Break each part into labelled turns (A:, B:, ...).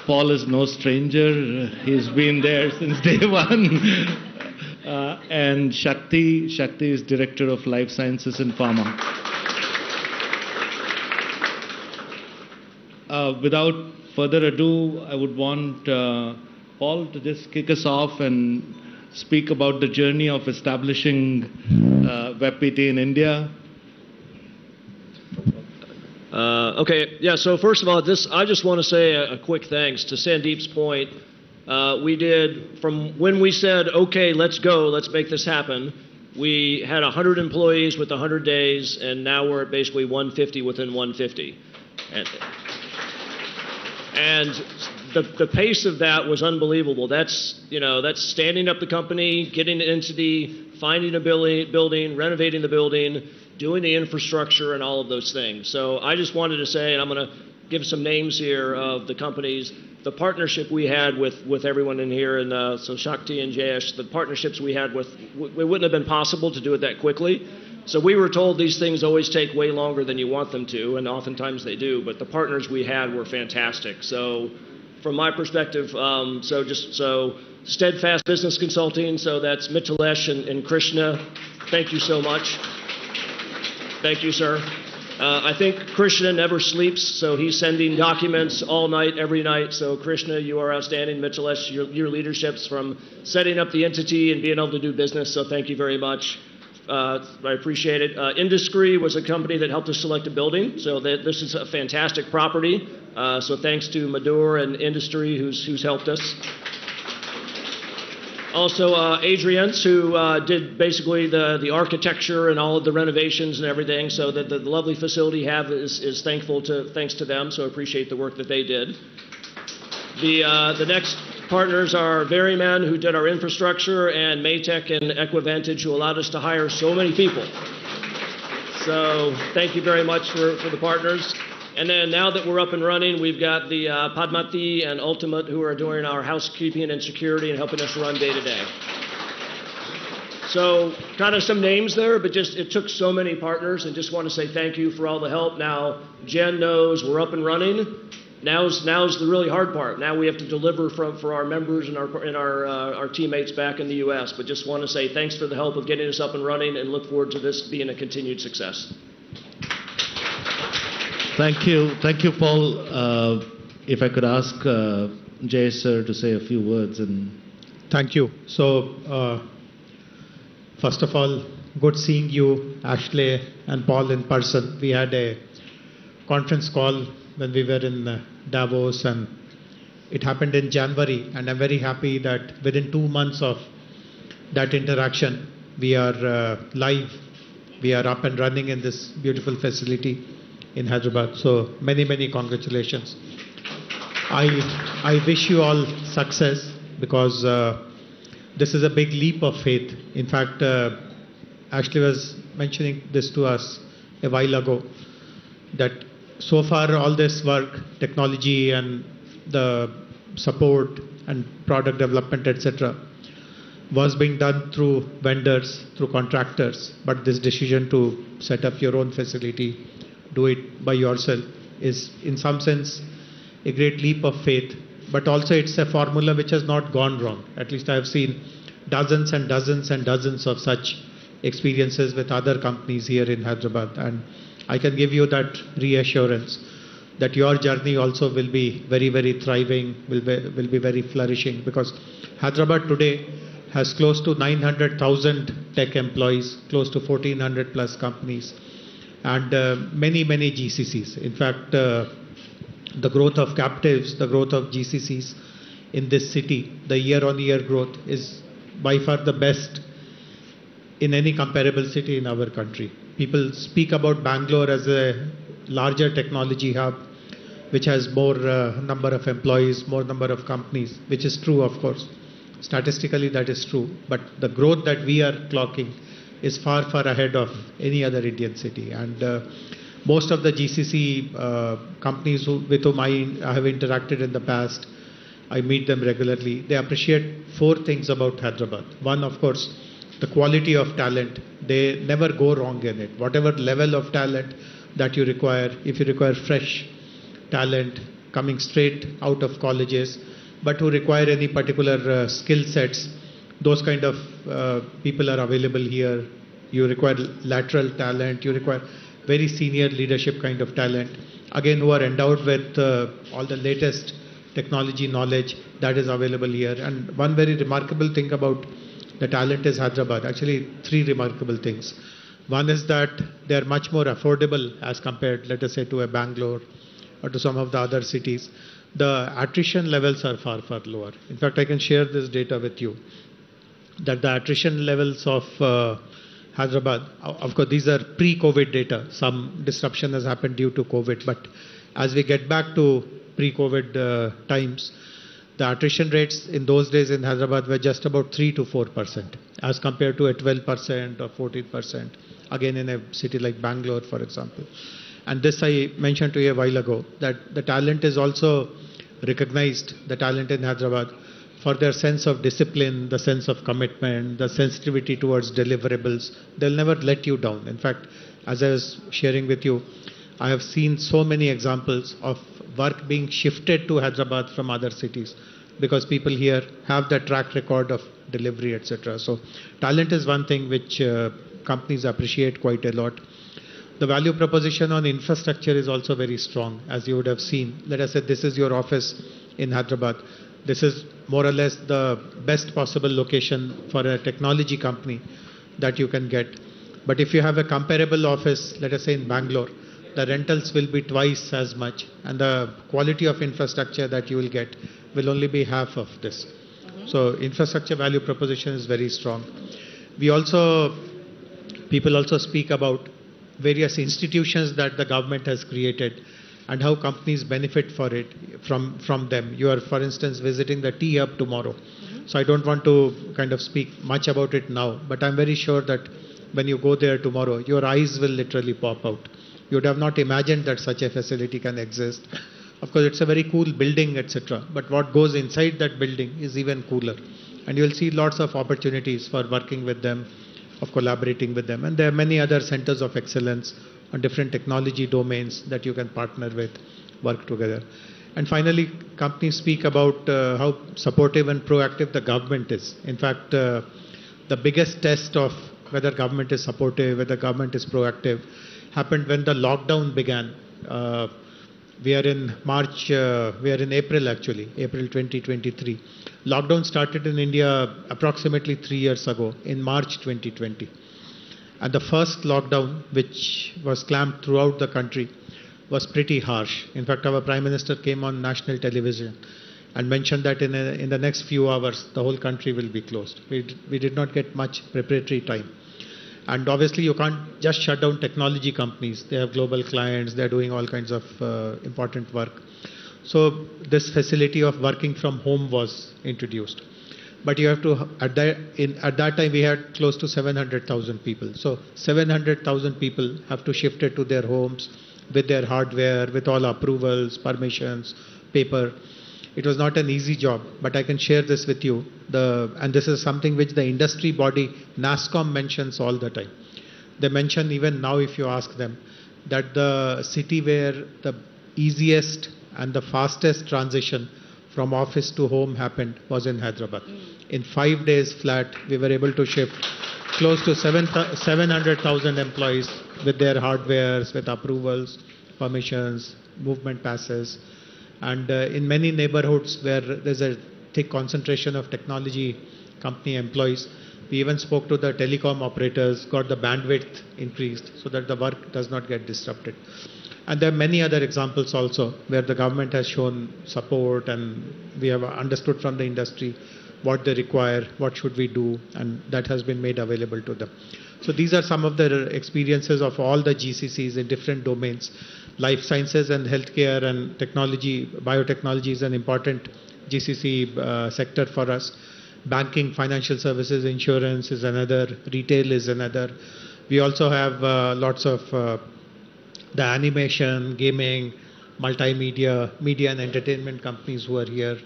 A: Paul is no stranger. He's been there since day one. And Shakti is Director of Life Sciences and Pharma. Without further ado, I would want Paul to just kick us off and speak about the journey of establishing WEbPt in India.
B: Okay, yeah, so first of all, I just want to say a quick thanks to Sandeep's point. We did, from when we said, okay, let's go, let's make this happen, we had 100 employees with 100 days, and now we're at basically 150 within 150. And the pace of that was unbelievable. That's standing up the company, getting the entity, finding a building, renovating the building, doing the infrastructure, and all of those things. So I just wanted to say, and I'm going to give some names here of the companies, the partnership we had with everyone in here, and so Shakti and Jayesh, the partnerships we had with, it wouldn't have been possible to do it that quickly. So we were told these things always take way longer than you want them to, and oftentimes they do, but the partners we had were fantastic. So from my perspective, so Steadfast Business Consulting, so that's Mithilesh and Krishna, thank you so much. Thank you, sir. I think Krishna never sleeps, so he's sending documents all night, every night. So Krishna, you are outstanding. Mithilesh, your leadership's from setting up the entity and being able to do business, so thank you very much. I appreciate it. Industry was a company that helped us select a building, so this is a fantastic property. So thanks to Madhur and Industry who's helped us. Also, Adriance, who did basically the architecture and all of the renovations and everything. So that the lovely facility you have is thanks to them. So I appreciate the work that they did. The next partners are Veryman, who did our infrastructure, and Maytech and Equivantage, who allowed us to hire so many people. So thank you very much for the partners. And then now that we're up and running, we've got the Padmati and Ultimate, who are doing our housekeeping and security and helping us run day to day. So kind of some names there, but just it took so many partners, and just want to say thank you for all the help. Now Jen knows we're up and running. Now's the really hard part. Now we have to deliver for our members and our teammates back in the U.S. But just want to say thanks for the help of getting us up and running, and look forward to this being a continued success.
A: Thank you, Paul. If I could ask Jay sir to say a few words.
C: Thank you. So first of all, good seeing you, Ashley and Paul, in person. We had a conference call when we were in Davos, and it happened in January, and I'm very happy that within 2 months of that interaction, we are live, we are up and running in this beautiful facility in Hyderabad. So many congratulations. I wish you all success, because this is a big leap of faith. In fact, Ashley was mentioning this to us a while ago, that so far all this work, technology and the support and product development, etc., was being done through vendors, through contractors. But this decision to set up your own facility, do it by yourself, is in some sense a great leap of faith. But also it's a formula which has not gone wrong. At least I have seen dozens and dozens and dozens of such experiences with other companies here in Hyderabad. And I can give you that reassurance that your journey also will be very thriving, will be very flourishing, because Hyderabad today has close to 900,000 tech employees, close to 1,400 plus companies, and many GCCs. In fact, the growth of captives, the growth of GCCs in this city, the year-on-year growth is by far the best in any comparable city in our country. People speak about Bangalore as a larger technology hub, which has more number of employees, more number of companies, which is true, of course. Statistically, that is true. But the growth that we are clocking is far ahead of any other Indian city. And most of the GCC companies with whom I have interacted in the past, I meet them regularly. They appreciate 4 things about Hyderabad. One, of course, the quality of talent. They never go wrong in it. Whatever level of talent that you require, if you require fresh talent, coming straight out of colleges, but who require any particular skill sets. Those kind of people are available here. You require lateral talent, you require very senior leadership kind of talent, again who are endowed with all the latest technology knowledge that is available here. And one very remarkable thing about the talent is Hyderabad, actually three remarkable things. One is that they are much more affordable as compared, let us say, to a Bangalore or to some of the other cities. The attrition levels are far, far lower. In fact, I can share this data with you, that the attrition levels of Hyderabad, of course, these are pre-COVID data. Some disruption has happened due to COVID, but as we get back to pre-COVID times, the attrition rates in those days in Hyderabad were just about 3 to 4%, as compared to a 12% or 14%, again in a city like Bangalore, for example. And this I mentioned to you a while ago, that the talent is also recognized, the talent in Hyderabad, for their sense of discipline, the sense of commitment, the sensitivity towards deliverables. They'll never let you down. In fact, as I was sharing with you, I have seen so many examples of work being shifted to Hyderabad from other cities because people here have the track record of delivery, etc. So talent is one thing which companies appreciate quite a lot. The value proposition on infrastructure is also very strong, as you would have seen. Let us say this is your office in Hyderabad. This is more or less the best possible location for a technology company that you can get. But if you have a comparable office, let us say in Bangalore, the rentals will be twice as much, and the quality of infrastructure that you will get will only be half of this. So infrastructure value proposition is very strong. People also speak about various institutions that the government has created and how companies benefit from them. You are, for instance, visiting the Tea Hub tomorrow. So I don't want to kind of speak much about it now, but I'm very sure that when you go there tomorrow, your eyes will literally pop out. You would have not imagined that such a facility can exist. Of course, it's a very cool building, etc. But what goes inside that building is even cooler. And you'll see lots of opportunities for working with them, of collaborating with them. And there are many other centers of excellence on different technology domains that you can partner with, work together. And finally, companies speak about how supportive and proactive the government is. In fact, the biggest test of whether government is supportive, whether government is proactive, happened when the lockdown began. We are in April actually, April 2023. Lockdown started in India approximately 3 years ago, in March 2020. And the first lockdown, which was clamped throughout the country, was pretty harsh. In fact, our Prime Minister came on national television and mentioned that in the next few hours, the whole country will be closed. We did not get much preparatory time. And obviously, you can't just shut down technology companies. They have global clients. They're doing all kinds of important work. So this facility of working from home was introduced. But you have to, at that time, we had close to 700,000 people. So 700,000 people have to shift it to their homes with their hardware, with all approvals, permissions, paper. It was not an easy job, but I can share this with you. And this is something which the industry body, NASSCOM, mentions all the time. They mention even now, if you ask them, that the city where the easiest and the fastest transition from office to home happened was in Hyderabad. In 5 days flat, we were able to shift close to 700,000 employees with their hardwares, with approvals, permissions, movement passes. And in many neighborhoods where there's a thick concentration of technology company employees, we even spoke to the telecom operators, got the bandwidth increased so that the work does not get disrupted. And there are many other examples also where the government has shown support and we have understood from the industry what they require, what should we do, and that has been made available to them. So these are some of the experiences of all the GCCs in different domains. Life sciences and healthcare and technology, biotechnology is an important GCC sector for us. Banking, financial services, insurance is another, retail is another. We also have lots of the animation, gaming, multimedia, media and entertainment companies who are here.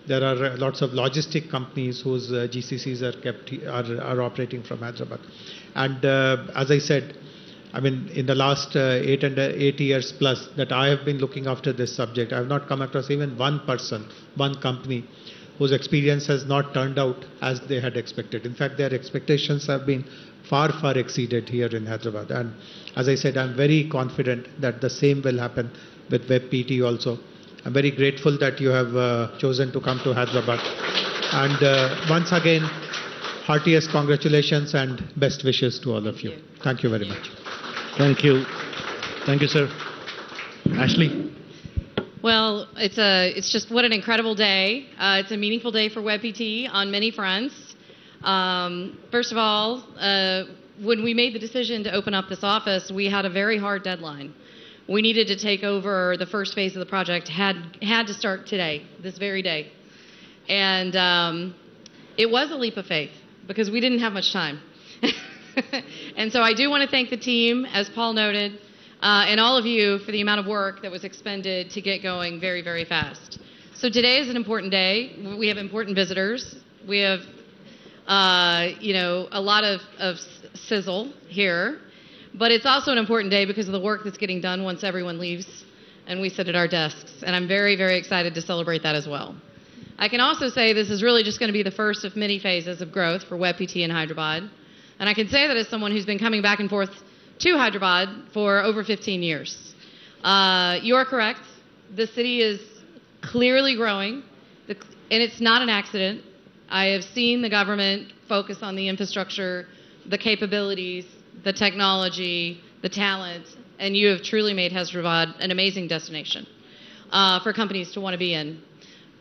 C: There are lots of logistic companies whose GCCs are operating from Hyderabad. And as I said, I mean, in the last 8 years plus that I have been looking after this subject, I have not come across even one person, one company whose experience has not turned out as they had expected. In fact, their expectations have been far, far exceeded here in Hyderabad. And as I said, I'm very confident that the same will happen with WEbPt also. I'm very grateful that you have chosen to come to Hyderabad. And once again, heartiest congratulations and best wishes to all of you. Thank you very much.
A: Thank you. Thank you, sir. Ashley?
D: Well, it's just what an incredible day. It's a meaningful day for WEbPt on many fronts. First of all, when we made the decision to open up this office, we had a very hard deadline. We needed to take over the first phase of the project, had to start today, this very day. And it was a leap of faith because we didn't have much time. And so I do want to thank the team, as Paul noted, and all of you for the amount of work that was expended to get going very, very fast. So today is an important day. We have important visitors. We have, a lot of sizzle here. But it's also an important day because of the work that's getting done once everyone leaves and we sit at our desks. And I'm very, very excited to celebrate that as well. I can also say this is really just going to be the first of many phases of growth for WEbPt in Hyderabad. And I can say that as someone who's been coming back and forth to Hyderabad for over 15 years. You're correct. The city is clearly growing, and it's not an accident. I have seen the government focus on the infrastructure, the capabilities, the technology, the talent, and you have truly made Hyderabad an amazing destination for companies to want to be in.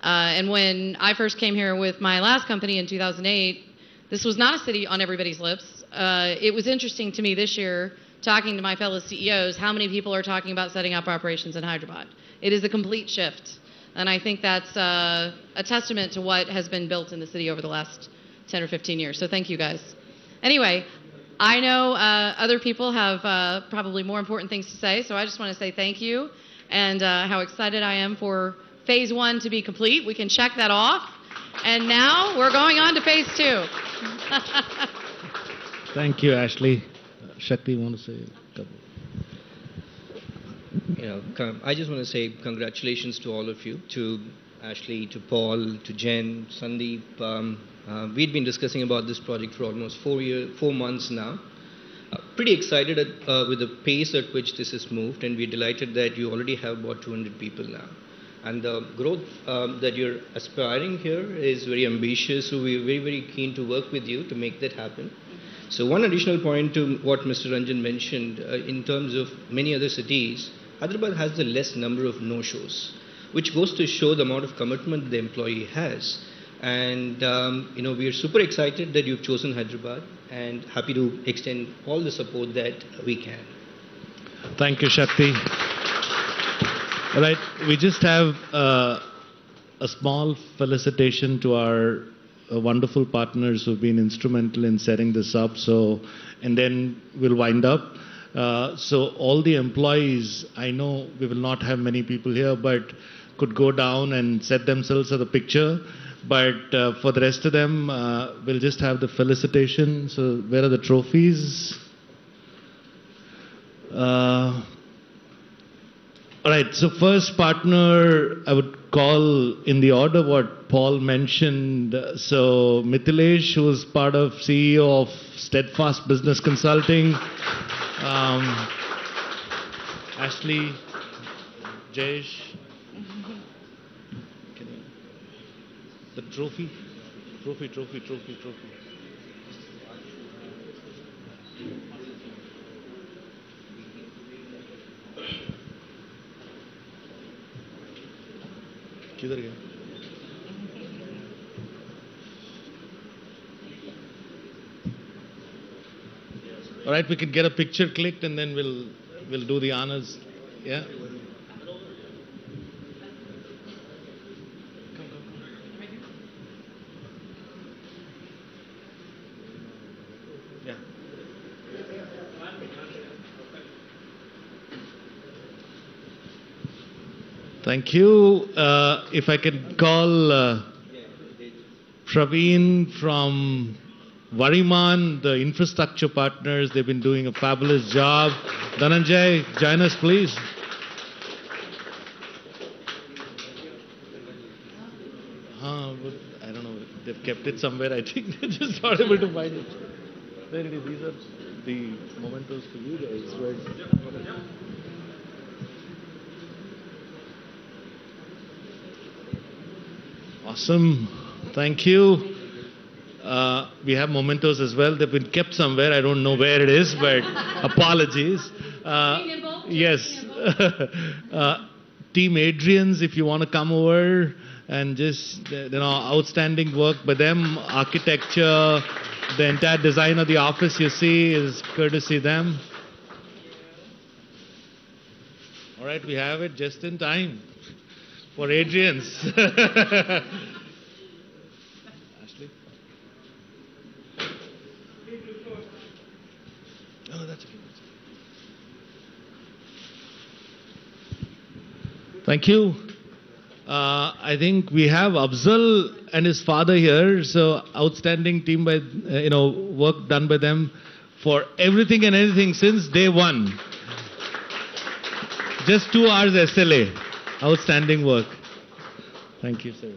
D: And when I first came here with my last company in 2008, this was not a city on everybody's lips. It was interesting to me this year, talking to my fellow CEOs, how many people are talking about setting up operations in Hyderabad. It is a complete shift. And I think that's a testament to what has been built in the city over the last 10 or 15 years. So thank you guys. Anyway, I know other people have probably more important things to say, so I just want to say thank you and how excited I am for phase 1 to be complete. We can check that off. And now we're going on to phase 2.
A: Thank you, Ashley. Shakti, you want to say a couple?
E: I just want to say congratulations to all of you, to Ashley, to Paul, to Jen, Sandeep. We'd been discussing about this project for almost 4 months now. Pretty excited with the pace at which this has moved, and we're delighted that you already have about 200 people now. And the growth that you're aspiring here is very ambitious, so we're very, very keen to work with you to make that happen. So one additional point to what Mr. Ranjan mentioned, in terms of many other cities, Hyderabad has the less number of no-shows, which goes to show the amount of commitment the employee has. And we are super excited that you've chosen Hyderabad and happy to extend all the support that we can.
A: Thank you, Shakti. All right, we just have a small felicitation to our wonderful partners who've been instrumental in setting this up. So, and then we'll wind up. So all the employees, I know we will not have many people here, but could go down and set themselves at the picture. But for the rest of them, we'll just have the felicitation. So where are the trophies? All right, so first partner, I would call in the order what Paul mentioned. So Mithilesh, who is part of CEO of Steadfast Business Consulting. Ashley, Jayesh. The trophy. किधर गया? All right, we can get a picture clicked and then we'll do the honors. Yeah. Yeah. Thank you. If I can call Praveen from Variman, the infrastructure partners, they've been doing a fabulous job. Dhananjay, join us, please. I don't know, they've kept it somewhere, I think. They're just not able to find it. There it is. These are the mementos for you guys, right? Awesome. Thank you. We have mementos as well. They've been kept somewhere. I don't know where it is, but apologies. Yes. Team Adrians, if you want to come over and just, outstanding work by them. Architecture, the entire design of the office you see is courtesy them. All right, we have it just in time for Adrians. Ashley? Oh, that's okay. Thank you. I think we have Afzal and his father here. So outstanding team by, work done by them for everything and anything since day one. Just 2 hours SLA. Outstanding work. Thank you, sir.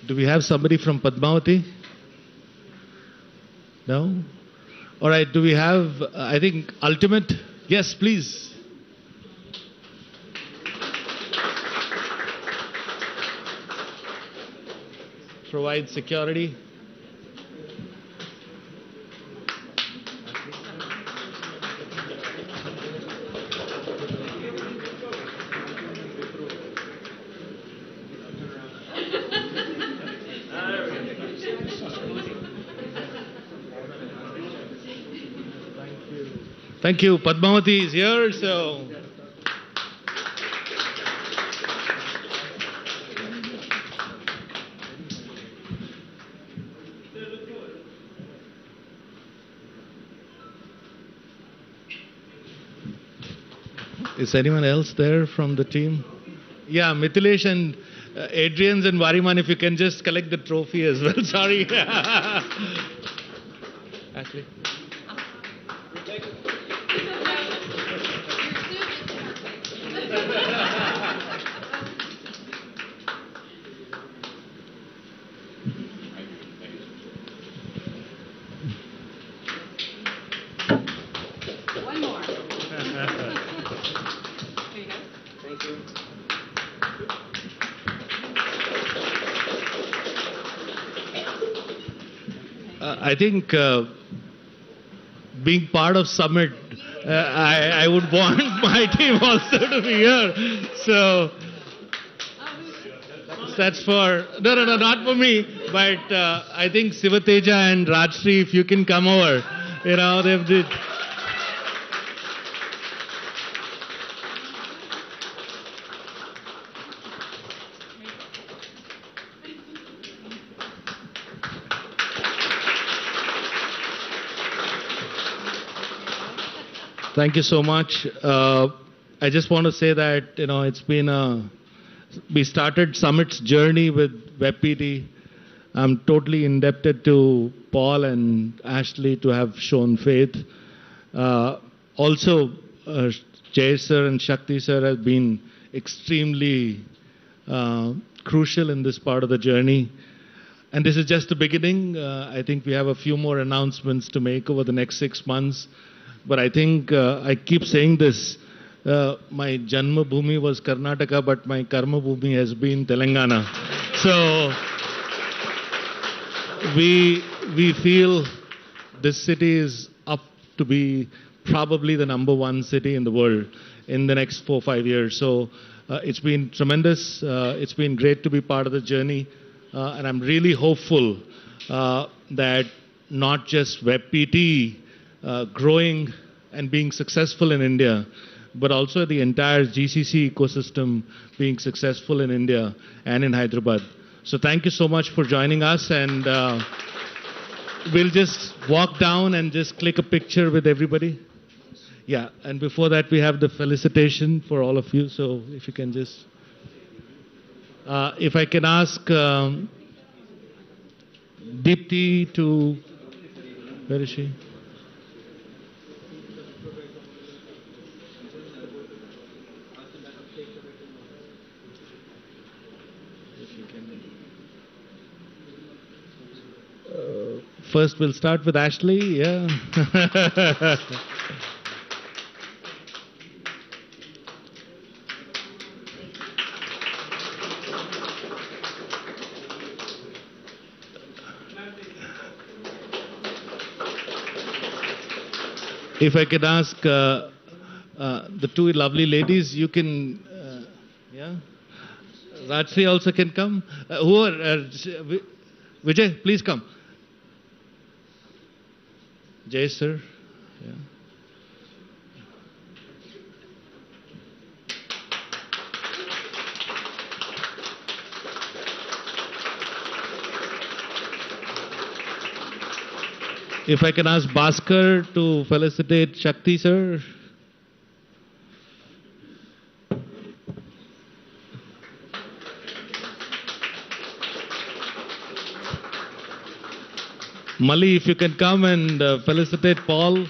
A: Do we have somebody from Padmavati? No? All right, do we have, I think, Ultimate? Yes, please. Provide security. Thank you. Padmavati is here, so. Is anyone else there from the team? Yeah, Mithilesh and Adrians and Variman, if you can just collect the trophy as well. Sorry. Ashley.
D: One more.
A: I think being part of Summit, I would want my team also to be here. So that's for, no, not for me, but I think Sivateja and Rajshri, if you can come over, they've did. Thank you so much. I just want to say that, it's been we started Summit's journey with WEbPt. I'm totally indebted to Paul and Ashley to have shown faith. Also, Jay sir and Shakti sir have been extremely crucial in this part of the journey. And this is just the beginning. I think we have a few more announcements to make over the next 6 months. But I think I keep saying this, my Janma Bhumi was Karnataka, but my Karma Bhumi has been Telangana. So we feel this city is up to be probably the #1 city in the world in the next 4 or 5 years. So it's been tremendous. It's been great to be part of the journey. And I'm really hopeful that not just WEbPt growing and being successful in India, but also the entire GCC ecosystem being successful in India and in Hyderabad. So thank you so much for joining us, and we'll just walk down and just click a picture with everybody. Yeah, and before that we have the felicitation for all of you. So if you can just, if I can ask Deepthi to, where is she? First, we'll start with Ashley. Yeah. If I could ask the two lovely ladies, you can, yeah. Rajshri also can come. Who are Vijay? Please come. Jay, sir. Yeah. If I can ask Bhaskar to felicitate Shakti, sir. Mali, if you can come and felicitate Paul.